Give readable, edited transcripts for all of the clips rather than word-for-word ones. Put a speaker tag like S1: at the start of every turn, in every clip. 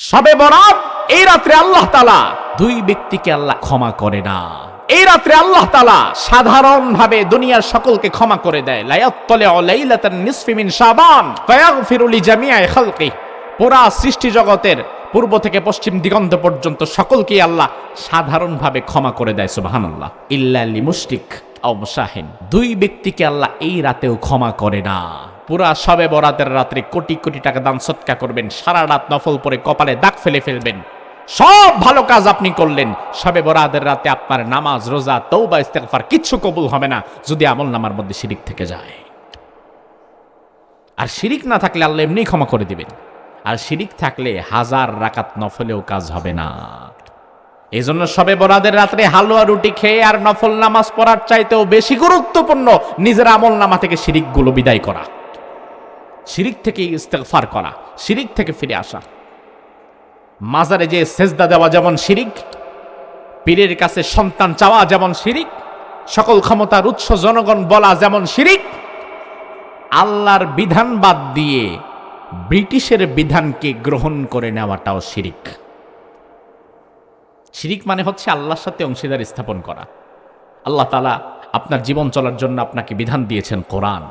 S1: শবে বরাত এই রাত্রে আল্লাহ তাআলা দুই ব্যক্তিকে আল্লাহ ক্ষমা করে না। এই রাত্রে আল্লাহ তাআলা সাধারণভাবে দুনিয়ার সকলকে ক্ষমা করে দেয়। লা ইয়াত্তালিউ লাইলাতান নিসফি মিন শাবান ফায়াগফিরু লিজামিআ খালকি। পুরা সৃষ্টি জগতের পূর্ব থেকে পশ্চিম দিগন্ত পর্যন্ত সকলকে আল্লাহ সাধারণভাবে ক্ষমা করে দেয়। সুবহানাল্লাহ। ইল্লা লিমুশরিক আও মুশাহিন, দুই ব্যক্তিকে আল্লাহ এই রাতেও ক্ষমা করে না। পুরা শবে বরাতের রাত্রে কোটি কোটি টাকা দান সদকা করবেন, সারা রাত নফল পড়ে কপালে দাগ ফেলে ফেলবেন, সব ভালো কাজ আপনি করলেন। শবে বরাতের রাতে আপনার নামাজ, রোজা, তওবা, ইস্তেগফার কিচ্ছু কবুল হবে না যদি আমলনামার মধ্যে শিরিক থেকে যায়। আর শিরিক না থাকলে আল্লাহ এমনিই ক্ষমা করে দিবেন। আর শিরিক থাকলে হাজার রাকাত নফলেও কাজ হবে না। এই জন্য শবে বরাতের রাত্রে হালুয়া রুটি খেয়ে আর নফল নামাজ পড়ার চাইতেও বেশি গুরুত্বপূর্ণ নিজের আমলনামা থেকে শিরিকগুলো বিদায় করা, শিরিক থেকে ইস্তেগফার করা, শিরিক থেকে ফিরে আসা। মাজারে যে সেজদা দেওয়া যেমন শিরিক, পীরের কাছে সন্তান চাওয়া যেমন শিরিক, সকল ক্ষমতার উৎস জনগণ বলা যেমন শিরিক, আল্লাহর বিধান বাদ দিয়ে ব্রিটিশের বিধানকে গ্রহণ করে নেওয়াটাও শিরিক। শিরিক মানে হচ্ছে আল্লাহর সাথে অংশীদার স্থাপন করা। আল্লাহ তাআলা আপনার জীবন চলার জন্য আপনাকে বিধান দিয়েছেন কোরআন।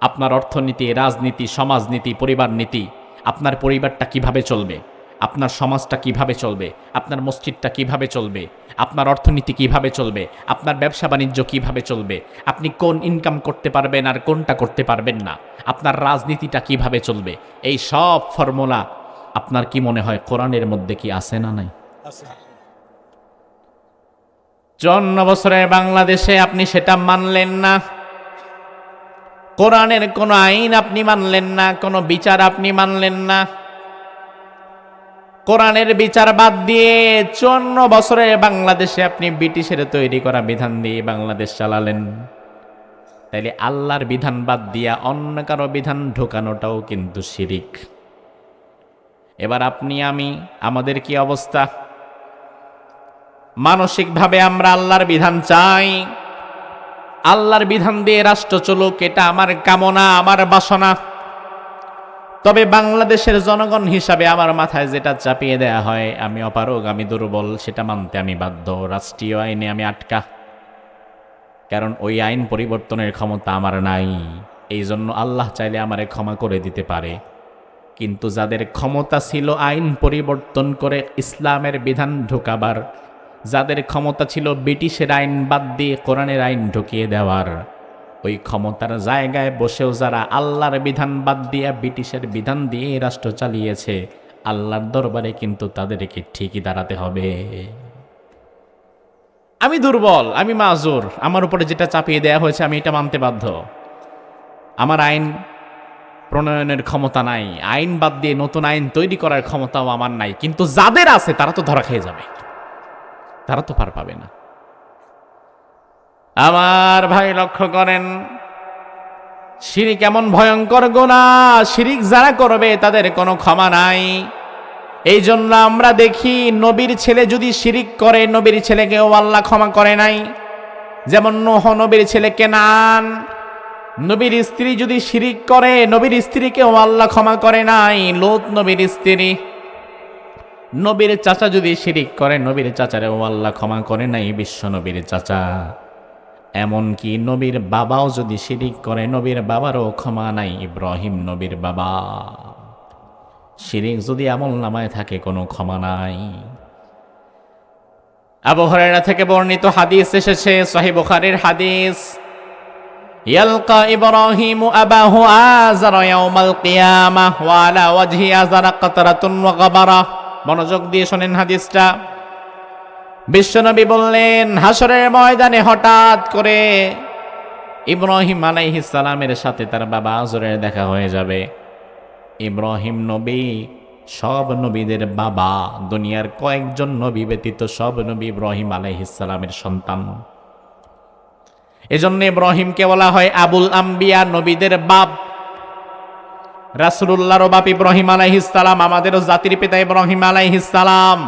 S1: আপনার অর্থনীতি, রাজনীতি, সমাজনীতি, পরিবার নীতি, আপনার পরিবারটা কিভাবে চলবে, আপনার সমাজটা কিভাবে চলবে, আপনার মসজিদটা কিভাবে চলবে, আপনার অর্থনীতি কিভাবে চলবে, আপনার ব্যবসা বাণিজ্য কিভাবে চলবে, আপনি কোন ইনকাম করতে পারবেন আর কোনটা করতে পারবেন না, আপনার রাজনীতিটা কিভাবে চলবে, এই সব ফর্মুলা আপনার কি মনে হয় কোরআনের মধ্যে কি আছে না নাই? 54 বছরের বাংলাদেশে আপনি সেটা মানলেন না। কোরআনের কোন আইন আপনি মানলেন না, কোন বিচার আপনি মানলেন না। কোরআনের বিচার বাদ দিয়ে 54 বছরের বাংলাদেশে আপনি ব্রিটিশের তৈরি করা বিধান দিয়ে বাংলাদেশ চালালেন। তাইলে আল্লাহর বিধান বাদ দিয়া অন্য কারো বিধান ঢোকানোটাও কিন্তু শিরিক। এবার আপনি আমি আমাদের কি অবস্থা? মানসিকভাবে আমরা আল্লাহর বিধান চাই, আল্লাহর বিধান দিয়ে রাষ্ট্র চলুক, এটা আমার কামনা, আমার বাসনা। তবে বাংলাদেশের জনগণ হিসাবে আমার মাথায় যেটা চাপিয়ে দেয়া হয়, আমি অপারগ, আমি দুর্বল, সেটা মানতে আমি বাধ্য। রাষ্ট্রীয় আইনে আমি আটকা, কারণ ওই আইন পরিবর্তনের ক্ষমতা আমার নাই। এই জন্য আল্লাহ চাইলে আমারে ক্ষমা করে দিতে পারে। কিন্তু যাদের ক্ষমতা ছিল আইন পরিবর্তন করে ইসলামের বিধান ঢোকাবার, যাদের ক্ষমতা ছিল ব্রিটিশের আইন বাদ দিয়ে কোরআনের আইন ঢুকিয়ে দেওয়ার, ওই ক্ষমতার জায়গায় বসেও যারা আল্লাহর বিধান বাদ দিয়ে ব্রিটিশের বিধান দিয়ে রাষ্ট্র চালিয়েছে, আল্লাহর দরবারে কিন্তু তাদেরকে ঠিকই দাঁড়াতে হবে। আমি দুর্বল, আমি মাজুর, আমার উপরে যেটা চাপিয়ে দেয়া হয়েছে আমি এটা মানতে বাধ্য। আমার আইন প্রণয়নের ক্ষমতা নাই, আইন বাদ দিয়ে নতুন আইন তৈরি করার ক্ষমতাও আমার নাই। কিন্তু যাদের আছে তারা তো ধরা খেয়ে যাবে, তারা তো পার পাবে না। আমার ভাই লক্ষ্য করেন, শিরিক এমন ভয়ঙ্কর গুনাহ, শিরিক যারা করবে তাদের কোনো ক্ষমা নাই। এই জন্য আমরা দেখি নবীর ছেলে যদি শিরিক করে, নবীর ছেলেকেও আল্লাহ ক্ষমা করে নাই। যেমন নূহ নবীর ছেলে কেনান, নবীর স্ত্রী যদি শিরিক করে, নবীর স্ত্রীকেও আল্লাহ ক্ষমা করে নাই। লূত নবীর স্ত্রী, নবীর চাচা যদি শিরিক করে, নবীর চাচারেও আল্লাহ ক্ষমা করে নাই, বিশ্ব নবীর চাচা। এমনকি নবীর বাবাও যদি শিরিক করে, নবীর বাবারও ক্ষমা নাই, ইব্রাহিম নবীর বাবা। শিরিক যদি আমলনামায় থাকে কোনো ক্ষমা নাই। আবু হুরায়রা থেকে বর্ণিত হাদিস এসেছে, সহিহ বুখারীর হাদিস, ইয়ালকা ইব্রাহিমু আবাহু আযার ইয়াউমাল কিয়ামাহ ওয়া আলা ওয়াজহি আযার কাতরাতুন ওয়া গাবারা। মনোযোগ দিয়ে শোনেন হাদিসটা। বিশ্বনবী বললেন, হাসরের ময়দানে হঠাৎ করে ইব্রাহিম আলাইহিস সালামের সাথে তার বাবা আজরের দেখা হয়ে যাবে। ইব্রাহিম নবী সব নবীদের বাবা, দুনিয়ার কয়েকজন নবী ব্যতীত সব নবী ইব্রাহিম আলাইহিস সালামের সন্তান। এজন্য ইব্রাহিমকে বলা হয় আবুল আম্বিয়া, নবীদের বাপ। রাসূলুল্লাহর বাপ ইব্রাহিম আলাইহিস সালাম, আমাদেরও জাতির পিতা ইব্রাহিম আলাইহিস সালাম।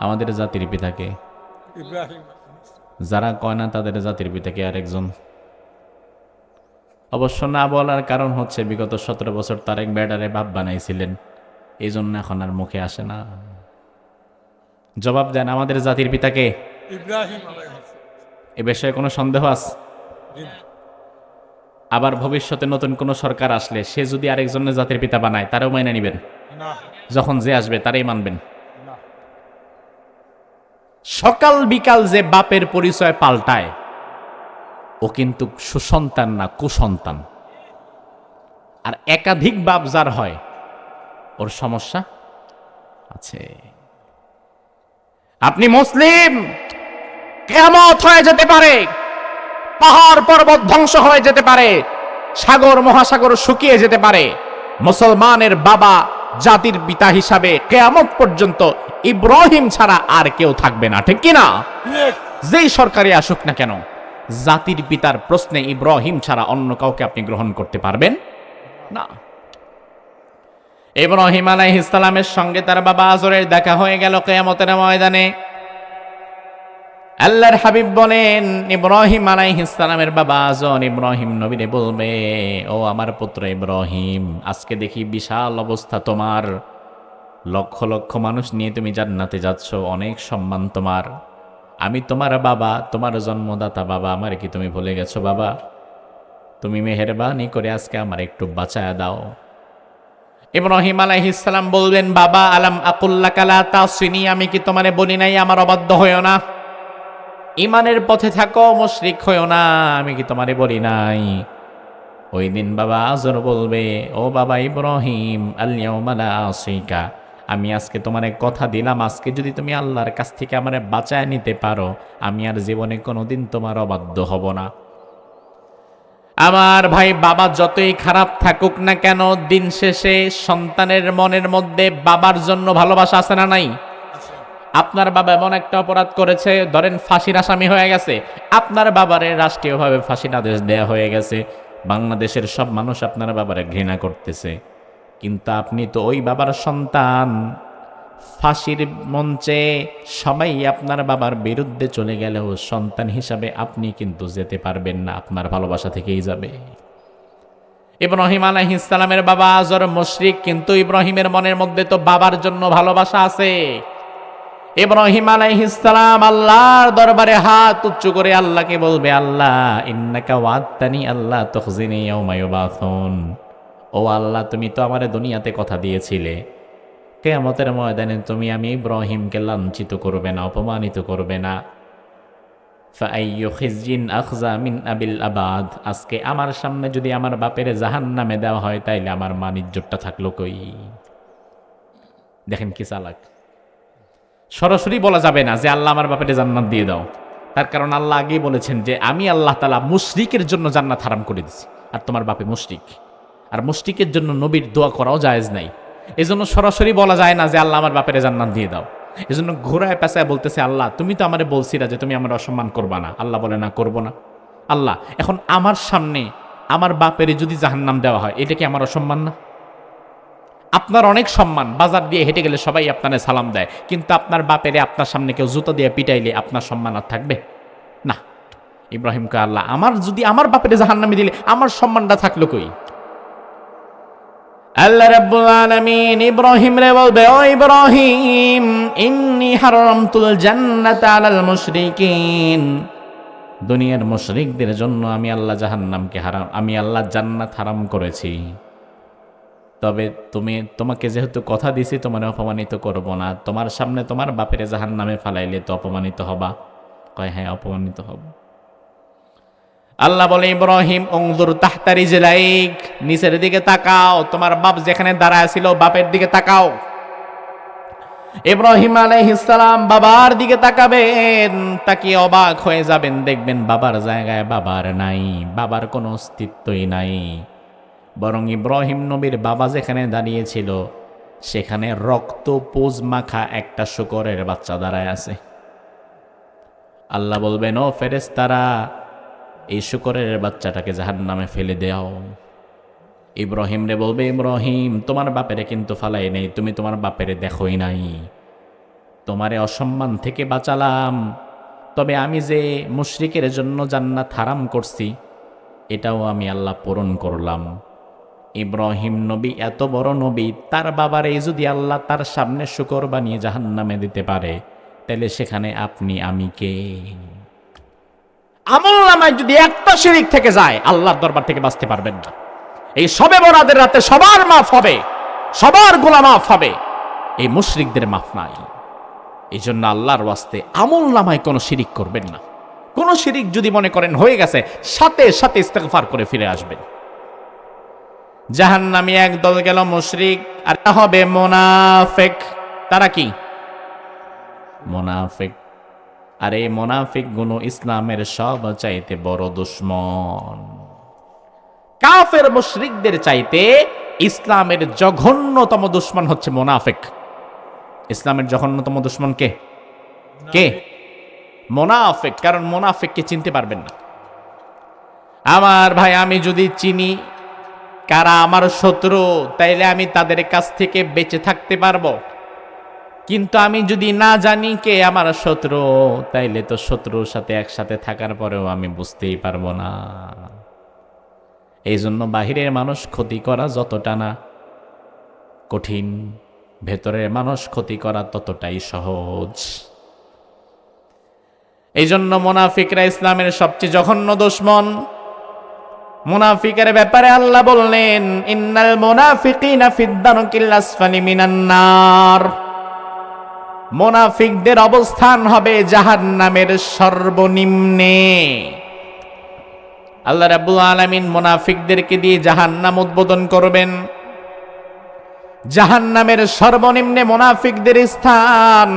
S1: আমাদের জাতির পিতাকে ইব্রাহিম, যারা কয় না তাদের জাতির পিতাকে আরেকজন। অবশ্য না বলার কারণ হচ্ছে বিগত 17 বছর তারেক বেডারে বাপ বানাইছিলেন। এই জন্য এখন আর মুখে আসে না। জবাব দেন, আমাদের জাতির পিতাকে
S2: ইব্রাহিম আলাইহিস
S1: এ বিষয়ে কোনো সন্দেহ আছে?
S2: সালাম।
S1: আবার ভবিষ্যতে নতুন কোনো সরকার আসলে সে যদি আরেকজনের জাতির পিতা বানায়, তারাও মাইনে নিবেন?
S2: না
S1: যখন যে আসবে তারাই মানবেন?
S2: না,
S1: সকাল বিকাল যে বাপের পরিচয় পাল্টায়, ও কিন্তু সুসন্তান না, কুসন্তান। আর একাধিক বাপ যার হয়, ওর সমস্যা আছে। আপনি মুসলিম, কিয়ামত হয়ে যেতে পারে, পাহাড় পর্বত ধ্বংস হয়ে যেতে পারে, সাগর মহাসাগর শুকিয়ে যেতে পারে, মুসলমানের বাবা জাতির পিতা হিসাবে কিয়ামত পর্যন্ত ইব্রাহিম ছাড়া আর কেউ থাকবে না, ঠিক কি না?
S2: ঠিক।
S1: যেই সরকারে আসুক না কেন, জাতির পিতার প্রশ্নে ইব্রাহিম ছাড়া অন্য কাউকে আপনি গ্রহণ করতে পারবেন না। ইব্রাহিম আলাইহিস সালামের সঙ্গে তার বাবা আজরের দেখা হয়ে গেল কিয়ামতের ময়দানে। আল্লাহর হাবিব বলেন, ইব্রাহিম আলাইহিস সালামের বাবা আজর ইব্রাহিম নবীরে বলবে, ও আমার পুত্র ইব্রাহিম, আজকে দেখি বিশাল অবস্থা তোমার, লক্ষ লক্ষ মানুষ নিয়ে তুমি জান্নাতে যাচ্ছ, অনেক সম্মান তোমার। আমি তোমার বাবা, তোমার জন্মদাতা বাবা, আমার কি তুমি ভুলে গেছো বাবা? তুমি মেহেরবানি করে আজকে আমার একটু বাঁচায়া দাও। ইব্রাহিম আলাইহিস সালাম বলবেন, বাবা, আলাম আকুল্লাকা লা তাসিনি, আমি কি তোমারে বলি নাই আমার অবাধ্য হইও না, ইমানের পথে থাকো, মুশরিক হইও না, আমি কি তোমারে বলি নাই? ওই দিন বাবা আজর বলবে, ও বাবা ইব্রাহিম, আল ইয়াউমা লা আসিকা, আমি আজকে তোমারে কথা দিলাম, আজকে যদি তুমি আল্লাহর কাছ থেকে আমারে বাঁচায় নিতে পারো, আমি আর জীবনে কোনোদিন তোমার অবাধ্য হব না। আমার ভাই, বাবা যতই খারাপ থাকুক না কেন, দিন শেষে সন্তানের মনের মধ্যে বাবার জন্য ভালোবাসা আছে না নাই?
S2: আছে।
S1: আপনার বাবা এমন একটা অপরাধ করেছে, ধরেন ফাঁসির আসামি হয়ে গেছে, আপনার বাবারে রাষ্ট্রীয়ভাবে ফাঁসির আদেশ দেয়া হয়ে গেছে, বাংলাদেশের সব মানুষ আপনার বাবারে ঘৃণা করতেছে, কিন্তু আপনি তো ওই বাবার সন্তান। ফাঁসির মঞ্চে সবাই আপনার বাবার বিরুদ্ধে চলে গেলেও সন্তান হিসাবে আপনি কিন্তু যেতে পারবেন না, আপনার ভালোবাসা থেকেই যাবে। ইব্রাহিম আলাইহিস সালামের বাবা আজর মুশরিক, কিন্তু ইব্রাহিমের মনের মধ্যে তো বাবার জন্য ভালোবাসা আছে। ইব্রাহিম আলাইহিস সালাম আল্লাহর দরবারে হাত উঁচু করে আল্লাহকে বলবে, আল্লাহ, ইন্নাকা ওয়াদতানি আল্লাহ তুখজিনি ইয়াউমা ইউবাসুন, ও আল্লাহ, তুমি তো আমারে দুনিয়াতে কথা দিয়েছিলে, কিয়ামতের ময়দানে তুমি আমি ইব্রাহিমকে লাঞ্ছিত করবে না, অপমানিত করবে না। ফাআইয়ু খিজজিন আখজা মিন আবিল আবাদ, আজকে আমার সামনে যদি আমার বাপের জাহান্নামে দেওয়া হয়, তাইলে আমার মান ইজ্জতটা থাকলো কই? দেখেন কি চালাক। সরাসরি বলা যাবে না যে আল্লাহ আমার বাপের জান্নাত দিয়ে দাও, তার কারণ আল্লাহ আগেই বলেছেন যে আমি আল্লাহ তাআলা মুশরিকের জন্য জান্নাত হারাম করে দিছি, আর তোমার বাপে মুশরিক, আর মুশরিকের জন্য নবীর দোয়া করাও জায়েজ নাই। এজন্য সরাসরি বলা যায় না যে আল্লাহ আমার বাপের জান্নাত দিয়ে দাও। এজন্য ঘোরায় পেঁচায় বলতেছে, আল্লাহ তুমি তো আমারে বলছিলা যে তুমি আমার অসম্মান করবা না। আল্লাহ বলে, না, করব না। আল্লাহ, এখন আমার সামনে আমার বাপের যদি জাহান্নাম দেওয়া হয়, এটা কি আমার অসম্মান না? আপনার অনেক সম্মান, বাজার দিয়ে হেঁটে গেলে সবাই আপনারে সালাম দেয়, কিন্তু আপনার বাপেরে আপনার সামনে কেউ জুতো দিয়ে পিটাইলে আপনার সম্মান আর থাকবে না। ইব্রাহিমকে আল্লাহ, আমার যদি আমার বাপেরে জাহান্নামে দিলে আমার সম্মানটা থাকলো কই? আল্লাহ রাব্বুল আলামিন ইব্রাহিম রে বলবে, ও ইব্রাহিম, ইন্নী হারামতুল জান্নাতা আলাল মুশরিকিন, দুনিয়ার মুশরিকদের জন্য আমি আল্লাহ জাহান্নামকে হারাম, আমি আল্লাহ জান্নাত হারাম করেছি। তবে তোমাকে যেহেতু কথা দিছি, তোমার অপমানিত করব না, তোমার সামনে তোমার বাপের জাহান্নামে ফালাইলে তো অপমানিত হবা। কয়, হ্যাঁ, অপমানিত হব। আল্লাহ বলে, ইব্রাহিম উনজুর তাহতা রিজলাইক, নিচের দিকে তাকাও, তোমার বাপ যেখানে দাঁড়ায় ছিল বাপের দিকে তাকাও। ইব্রাহিম আলাইহিস সালাম বাবার দিকে তাকাবেন, তাকিয়ে অবাক হয়ে যাবেন, দেখবেন বাবার জায়গায় বাবার নাই, বাবার কোনো অস্তিত্বই নাই, বরং ইব্রাহিম নবীর বাবা যেখানে দাঁড়িয়েছিল সেখানে রক্ত পুজ মাখা একটা শূকরের বাচ্চা দাঁড়ায় আছে। আল্লাহ বলবেন, ও ফেরেশতারা, এই শূকরের বাচ্চাটাকে জাহান্নামে ফেলে দাও। ইব্রাহিম রে বলবে, ইব্রাহিম, তোমার বাপেরে কিন্তু ফালাই নেই, তুমি তোমার বাপেরে দেখোই নাই, তোমারে অসম্মান থেকে বাঁচালাম, তবে আমি যে মুশরিকের জন্য জান্নাত হারাম করছি এটাও আমি আল্লাহ পূরণ করলাম। ইব্রাহিম নবী এত বড় নবী, তার বাবারে যদি আল্লাহ তার সামনে শুকর বানিয়ে জাহান্নামে দিতে পারে, তাহলে সেখানে আপনি আমি কে? আমল নামায় যদি একটা শিরিক থেকে যায়, আল্লাহর দরবার থেকে বাঁচতে পারবেন না। এই শবে বরাতের রাতে সবার মাফ হবে, সবার গুনাহ মাফ হবে, এই মুশরিকদের মাফ নাই। এই জন্য আল্লাহর ওয়াস্তে আমল নামায় কোনো শিরিক করবেন না। কোনো শিরিক যদি মনে করেন হয়ে গেছে, সাথে সাথে ইস্তেগফার করে ফিরে আসবেন। জাহান্নামী একদল গেল মুশরিক, আর হবে মুনাফিক। তারা কি? মুনাফিক। আর এই মুনাফিক গুলো ইসলামের সব চাইতে বড় দুশমন। কাফের মুশরিকদের চাইতে ইসলামের জঘন্যতম দুশমন হচ্ছে মুনাফিক। ইসলামের জঘন্যতম দুশমন কে? কে? মুনাফিক। কারণ মুনাফিককে চিনতে পারবেন না। আমার ভাই, আমি যদি চিনি কারা আমার শত্রু, তাইলে আমি তাদের কাছ থেকে বেঁচে থাকতে পারবো। কিন্তু আমি যদি না জানি কে আমার শত্রু, তাইলে তো শত্রুর সাথে একসাথে থাকার পরেও আমি বুঝতেই পারবো না। এই জন্য বাহিরের মানুষ ক্ষতি করা যতটা না কঠিন, ভেতরের মানুষ ক্ষতি করা ততটাই সহজ। এই জন্য মুনাফিকরা ইসলামের সবচেয়ে জঘন্য দুশমন। মুনাফিকের ব্যাপারে আল্লাহ বললেন, ইন্নাল মুনাফিকিনা ফিদ দারকিল আসফালি মিনান নার। মুনাফিকদের অবস্থান হবে জাহান্নামের সর্বনিম্নে। আল্লাহ রাব্বুল আলামিন মুনাফিকদেরকে দিয়ে জাহান্নাম উদ্বোধন করবেন। জাহান্নামের সর্বনিম্নে মুনাফিকদের স্থান।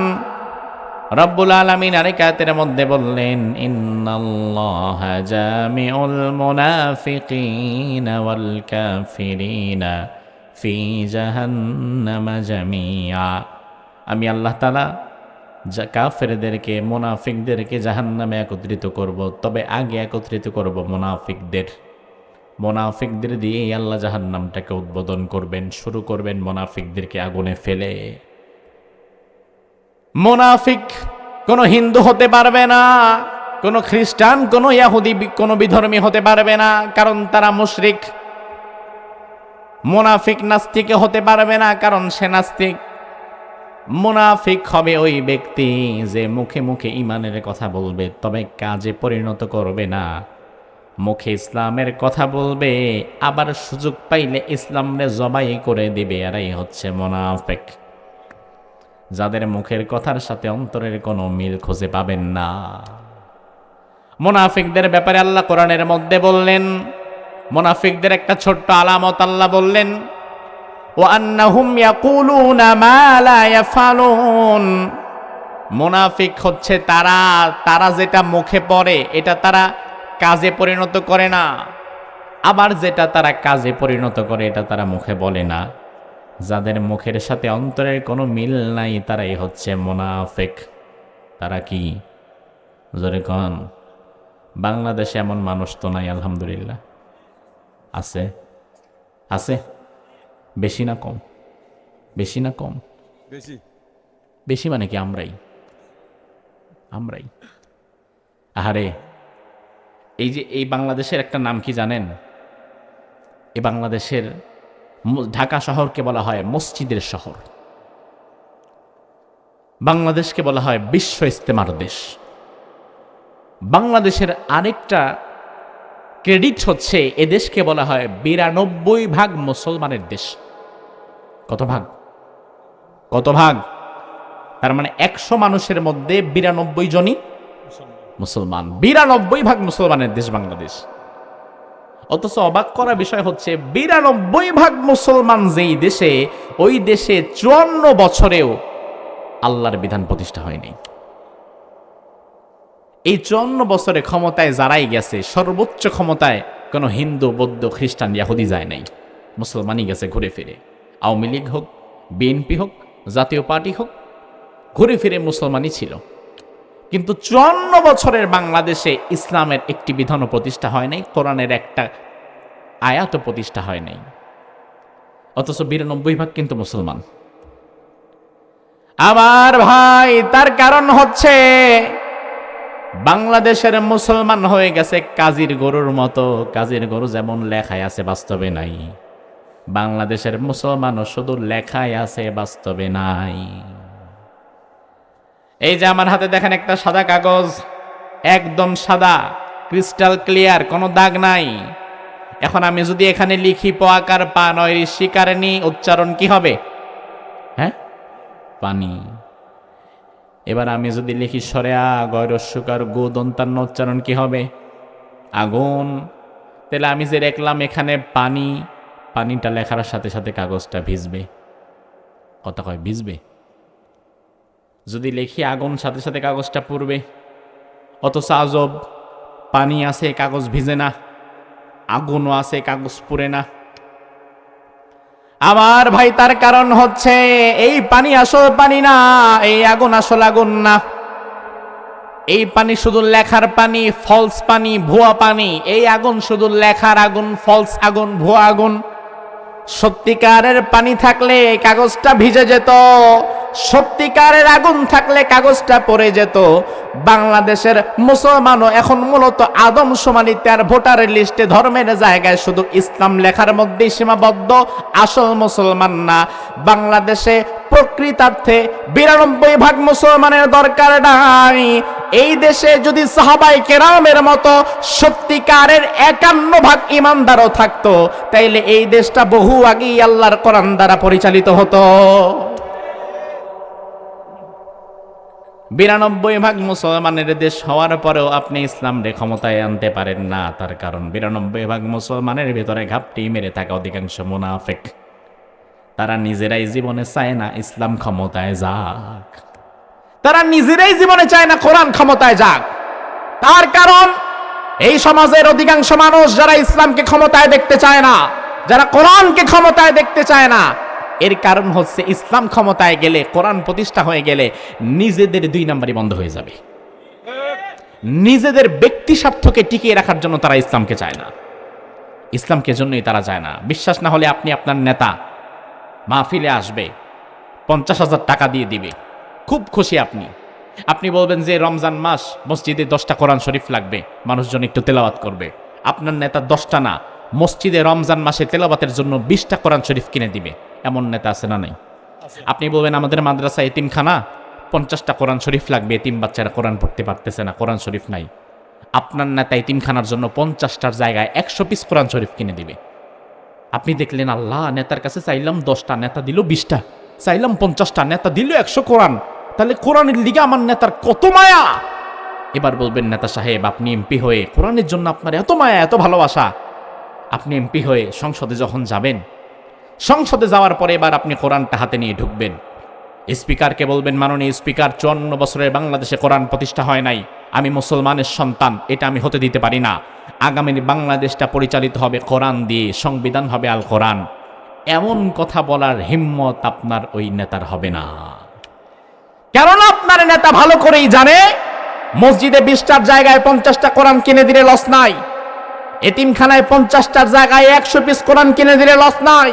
S1: রব্বুল আলামিন আরেক আয়াতের মধ্যে বললেন, ইন্নাল্লাহা জামিউল মুনাফিকিনা ওয়াল কাফিরিনা ফি জাহান্নামা জামিআ। আমি আল্লাহ তাআলা কাফেরদেরকে, মুনাফিকদেরকে জাহান্নামে একত্রিত করব, তবে আগে একত্রিত করব মুনাফিকদের। মুনাফিকদের দিয়েই আল্লাহ জাহান্নামটাকে উদ্বোধন করবেন, শুরু করবেন মুনাফিকদেরকে আগুনে ফেলে। মুনাফিক কোন হিন্দু হতে পারবে না, কোন খ্রিস্টান, কোন ইহুদি, কোন বিধর্মী হতে পারবে না, কারণ তারা মুশরিক। মুনাফিক নাস্তিক হতে পারবে না, কারণ সে নাস্তিক। মুনাফিক হবে ওই ব্যক্তি যে মুখে মুখে ঈমানের কথা বলবে, তবে কাজে পরিণত করবে না। মুখে ইসলামের কথা বলবে, আবার সুযোগ পাইলে ইসলামরে জবাই করে দিবে। এরাই হচ্ছে মুনাফিক, যাদের মুখের কথার সাথে অন্তরের কোনো মিল খুঁজে পাবেন না। মুনাফিকদের ব্যাপারে আল্লাহ কোরআনের মধ্যে বললেন, মুনাফিকদের একটা ছোট্ট আলামত আল্লাহ বললেন, ওয়া আন্নাহুম ইয়াকুলুনা মা লা ইয়াফালুন। মুনাফিক হচ্ছে তারা যেটা মুখে পড়ে এটা তারা কাজে পরিণত করে না, আবার যেটা তারা কাজে পরিণত করে এটা তারা মুখে বলে না। যাদের মুখের সাথে অন্তরের কোনো মিল নাই, তারাই হচ্ছে মুনাফিক। তারা কি? জোরে কন। বাংলাদেশে এমন মানুষ তো নাই, আলহামদুলিল্লাহ। আছে? আছে? বেশি না কম? বেশি না কম?
S2: বেশি।
S1: বেশি মানে কি? আমরাই। আহারে, এই যে এই বাংলাদেশের একটা নাম কি জানেন? এই বাংলাদেশের ঢাকা শহরকে বলা হয় মসজিদের শহর। বাংলাদেশকে বলা হয় বিশ্ব ইস্তেমার দেশ। বাংলাদেশের আরেকটা ক্রেডিট হচ্ছে, এদেশকে বলা হয় 92% মুসলমানের দেশ। কত ভাগ? কত ভাগ? তার মানে 100 মানুষের মধ্যে 92 জনই মুসলমান। 92% মুসলমানের দেশ বাংলাদেশ। অথচ অবাক করা বিষয় হচ্ছে, 92% মুসলমান যেই দেশে, ওই দেশে 54 বছরেও আল্লাহর বিধান প্রতিষ্ঠা হয়নি। এই 54 বছরে ক্ষমতায় যারাই গেছে, সর্বোচ্চ ক্ষমতায় কোনো হিন্দু, বৌদ্ধ, খ্রিস্টান, ইহুদি যায় নাই। মুসলমানই গেছে ঘুরে ফিরে। আওয়ামী লীগ হোক, বিএনপি হোক, জাতীয় পার্টি হোক, ঘুরে ফিরে মুসলমানই ছিল। কিন্তু 54 বছরের বাংলাদেশে ইসলামের একটি বিধানও প্রতিষ্ঠা হয় নাই, কোরআনের একটা আয়াতও প্রতিষ্ঠা হয় নাই। অথচ 92% কিন্তু মুসলমান। আমার ভাই, তার কারণ হচ্ছে বাংলাদেশের মুসলমান হয়ে গেছে কাজীর গরুর মতো। কাজীর গরু যেমন লেখায় আছে বাস্তবে নাই। বাংলাদেশের মুসলমানও শুধু লেখায় আছে, বাস্তবে নাই। এই যে আমার হাতে দেখেন একটা সাদা কাগজ, একদম সাদা, ক্রিস্টাল ক্লিয়ার, কোনো দাগ নাই। এখন আমি যদি এখানে লিখি পয়াকার পা নয় শিকারণী, উচ্চারণ কি হবে? হ্যাঁ, পানি। এবার আমি যদি লিখি সরেয়া গয়রস্যকার গো দন্তান্ন, উচ্চারণ কি হবে? আগুন। তাহলে আমি যে লিখলাম এখানে পানি, পানিটা লেখার সাথে সাথে কাগজটা ভিজবে। কথা কয় ভিজবে। যদি লিখি আগুন, সাথে সাথে কাগজটা পুড়বে। অথচ আজব, পানি আছে কাগজ ভিজে না, আগুনও আছে কাগজ পুড়ে না। আমার ভাই, তার কারণ হচ্ছে এই পানি আসল পানি না, এই আগুন আসল আগুন না। এই পানি শুধু লেখার পানি, ফলস পানি, ভুয়া পানি। এই আগুন শুধু লেখার আগুন, ফলস আগুন, ভুয়া আগুন। সত্যিকারের পানি থাকলে কাগজটা ভিজে যেত, সত্যিকারের আগুন থাকলে কাগজটা পড়ে যেত। বাংলাদেশের মুসলমানও এখন মূলত আদমশুমারিতে আর ভোটারের লিস্টে ধর্মের জায়গায় শুধু ইসলাম লেখার মধ্যেই সীমাবদ্ধ, আসল মুসলমান না। বাংলাদেশে প্রকৃতার্থে 92% মুসলমানের দরকার নাই। এই দেশে যদি সাহাবায়ে কেরামের মতো সত্যিকারের 51% ইমানদারও থাকতো, তাইলে এই দেশটা বহু আগেই আল্লাহর কোরআন দ্বারা পরিচালিত হতো। 92% মুসলমানের দেশ হওয়ার পরেও আপনি ইসলামকে ক্ষমতায় আনতে পারেন না। তার কারণ 92% মুসলমানের ভিতরে ঘাপটি মেরে থাকা অধিকাংশ মুনাফিক। তারা নিজেরাই জীবনে চায় না ইসলাম ক্ষমতায় যাক, তারা নিজেরাই জীবনে চায় না কোরআন ক্ষমতায় যাক। তার কারণ এই সমাজের অধিকাংশ মানুষ যারা ইসলামকে ক্ষমতায় দেখতে চায় না, যারা কোরআনকে ক্ষমতায় দেখতে চায় না, এর কারণ হচ্ছে ইসলাম ক্ষমতায় গেলে, কোরআন প্রতিষ্ঠা হয়ে গেলে নিজেদের 2 নাম্বারই বন্ধ হয়ে যাবে। নিজেদের ব্যক্তি স্বার্থকে টিকিয়ে রাখার জন্য তারা ইসলামকে চায় না, ইসলামকে জন্যই তারা চায় না। বিশ্বাস না হলে আপনি আপনার নেতা মাহফিলে আসবে, 50,000 টাকা দিয়ে দিবে, খুব খুশি আপনি। আপনি বলবেন যে রমজান মাস, মসজিদে 10টা কোরআন শরীফ লাগবে, মানুষজন একটু তেলাওয়াত করবে। আপনার নেতা 10টা না, মসজিদে রমজান মাসে তেলাওয়াতের জন্য 20টা কোরআন শরীফ কিনে দিবে। এমন নেতা আছে না নাই? আপনি বলবেন আমাদের মাদ্রাসা এতিমখানা, 50টা কোরআন শরীফ লাগবে, এতিম বাচ্চারা কোরআন পড়তে পারতেছে না, কোরআন শরীফ নাই। আপনার নেতা এতিমখানার জন্য 50টার জায়গায় 100 পিস কোরআন শরীফ কিনে দিবে। আপনি দেখলেন আল্লাহ, নেতার কাছে চাইলাম 10টা, নেতা দিল 20টা, চাইলাম 50টা, নেতা দিল 100 কোরআন। তাহলে কোরআনের লিগে আমার নেতার কত মায়া। এবার বলবেন নেতা সাহেব, আপনি এমপি হয়ে কোরআনের জন্য আপনার এত মায়া, এত ভালোবাসা, আপনি এমপি হয়ে সংসদে যখন যাবেন, সংসদে যাওয়ার পরে এবার আপনি কোরআনটা হাতে নিয়ে ঢুকবেন। স্পিকারকে বলবেন, মাননীয় স্পিকার, 54 বছরের বাংলাদেশে কোরআন প্রতিষ্ঠা হয় নাই, আমি মুসলমানের সন্তান, এটা আমি হতে দিতে পারি না। আগামী বাংলাদেশটা পরিচালিত হবে কোরআন দিয়ে, সংবিধান হবে আল কোরআন। এমন কথা বলার হিম্মত আপনার ওই নেতার হবে না। কারণ আপনার নেতা ভালো করেই জানে মসজিদে 20টার জায়গায় 50টা কোরআন কিনে দিলে লস নাই, এতিমখানায় 50টার জায়গায় 100 পিস কোরআন কিনে দিলে লস নাই।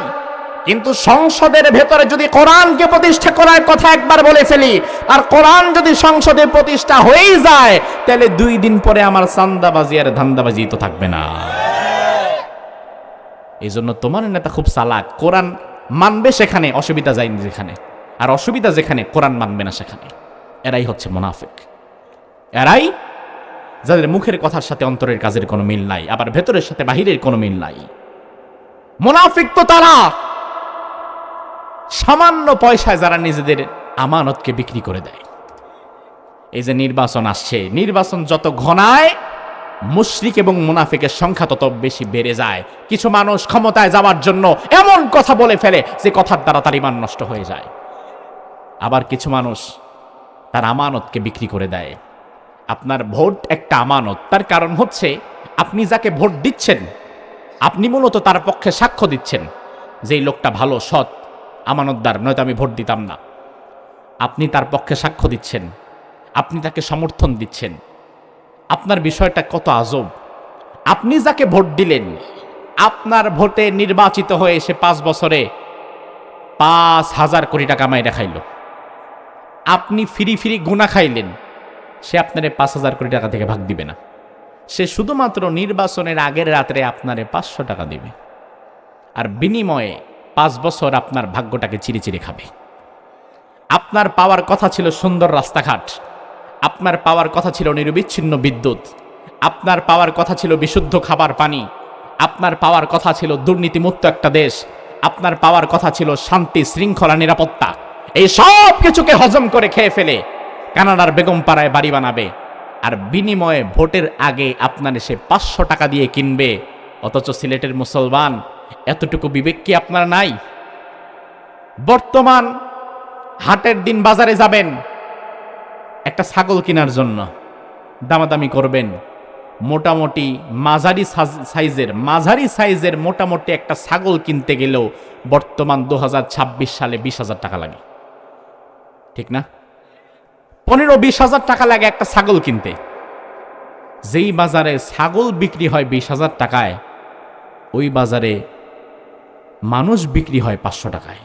S1: কিন্তু সংসদের ভেতরে যদি কোরআনকে প্রতিষ্ঠা করার কথা একবার বলে ফেলি, আর কোরআন যদি সংসদে প্রতিষ্ঠা হয়েই যায়, তাহলে 2 দিন পরে আমার চান্দাবাজি আর ধান্দাবাজি তো থাকবে না। এই জন্য তোমার নেতা খুব চালাক, কোরআন মানবে সেখানে, অসুবিধা যায়নি যেখানে, আর অসুবিধা যেখানে কোরআন মানবে না সেখানে। এরাই হচ্ছে মুনাফিক, এরাই যাদের মুখের কথার সাথে অন্তরের কাজের কোনো মিল নাই, আবার ভেতরের সাথে বাহিরের কোনো মিল নাই। মুনাফিক তো তারা সামান্য পয়সায় যারা নিজেদের আমানতকে বিক্রি করে দেয়। এই যে নির্বাচন আসছে, নির্বাচন যত ঘনায় মুশরিক এবং মুনাফিকের সংখ্যা তত বেশি বেড়ে যায়। কিছু মানুষ ক্ষমতায় যাওয়ার জন্য এমন কথা বলে ফেলে যে কথার দ্বারা তার ঈমান নষ্ট হয়ে যায়। আবার কিছু মানুষ তার আমানতকে বিক্রি করে দেয়। আপনার ভোট একটা আমানত, তার কারণ হচ্ছে আপনি যাকে ভোট দিচ্ছেন, আপনি মূলত তার পক্ষে সাক্ষ্য দিচ্ছেন যে এই লোকটা ভালো, সৎ, আমানতদার, নয়তো আমি ভোট দিতাম না। আপনি তার পক্ষে সাক্ষ্য দিচ্ছেন, আপনি তাকে সমর্থন দিচ্ছেন। আপনার বিষয়টা কত আজব। আপনি যাকে ভোট দিলেন, আপনার ভোটে নির্বাচিত হয়ে এসে 5 বছরে 5,000 কোটি টাকা কামাই দেখাইল। আপনি ফিরি ফিরি গুনাহ খাইলেন, সে আপনারে 5,000 কোটি টাকা থেকে ভাগ দিবে না। সে শুধুমাত্র নির্বাচনের আগের রাত্রে আপনারে 500 টাকা দিবে। আর বিনিময়ে 5 বছর আপনার ভাগ্যটাকে চিরে চিরে খাবে। আপনার পাওয়ার কথা ছিল সুন্দর রাস্তাঘাট, আপনার পাওয়ার কথা ছিল নিরবিচ্ছিন্ন বিদ্যুৎ, আপনার পাওয়ার কথা ছিল বিশুদ্ধ খাবার পানি, আপনার পাওয়ার কথা ছিল দুর্নীতিমুক্ত একটা দেশ, আপনার পাওয়ার কথা ছিল শান্তি শৃঙ্খলা নিরাপত্তা। এই সব কিছুকে হজম করে খেয়ে ফেলে কানাডার বেগমপাড়ায় বাড়ি বানাবে, আর বিনিময়ে ভোটের আগে আপনার এসে 500 টাকা দিয়ে কিনবে। অথচ সিলেটের মুসলমান, এতটুকু বিবেক কি আপনার নাই? বর্তমান হাটের দিন বাজারে যাবেন একটা ছাগল কেনার জন্য, দামাদামি করবেন, মোটামুটি মাঝারি সাইজের মোটামুটি একটা ছাগল কিনতে গেলেও বর্তমান 2026 সালে 20,000 টাকা লাগে, ঠিক না? 15-20,000 টাকা লাগে একটা ছাগল কিনতে। যেই বাজারে ছাগল বিক্রি হয় 20,000 টাকায়, ওই বাজারে মানুষ বিক্রি হয় 500 টাকায়।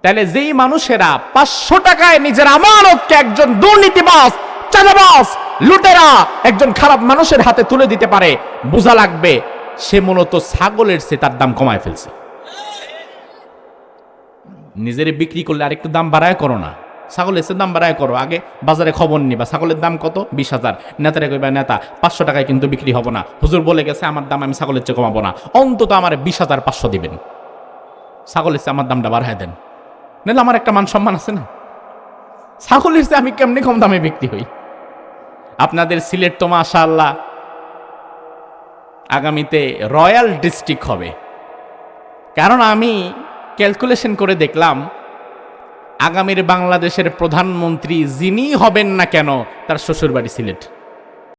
S1: তাহলে যেই মানুষেরা 500 টাকায় নিজের আমানতকে একজন দুর্নীতিবাজ, চাঁদাবাজ, লুটেরা, একজন খারাপ মানুষের হাতে তুলে দিতে পারে, বোঝা লাগবে সে মূলত ছাগলের চেয়ে তার দাম কমায় ফেলছে। নিজের বিক্রি করলে আরেকটু দাম বাড়ায় করো না, ছাগলের চেয়ে দাম বাড়ায় করো। আগে বাজারে খবর নিবা ছাগলের দাম কত, 20,000। নেতারা কইবা নেতা 500 টাকায় কিন্তু বিক্রি হবো না, হুজুর বলে গেছে আমার দাম আমি ছাগলের চেয়ে কমাবো না, অন্তত আমার 20,500 দিবেন, ছাগলের চেয়ে আমার দামটা বাড়ায় দেন, নাহলে আমার একটা মান সম্মান আছে না? ছাগলের চেয়ে আমি কেমনি কম দামে বিক্রি হই? আপনাদের সিলেট তো মাশাআল্লাহ আগামীতে রয়্যাল ডিস্ট্রিক্ট হবে, কারণ আমি ক্যালকুলেশন করে দেখলাম আগামীর বাংলাদেশের প্রধানমন্ত্রী যিনি হবেন না কেন তার শ্বশুরবাড়ি সিলেট।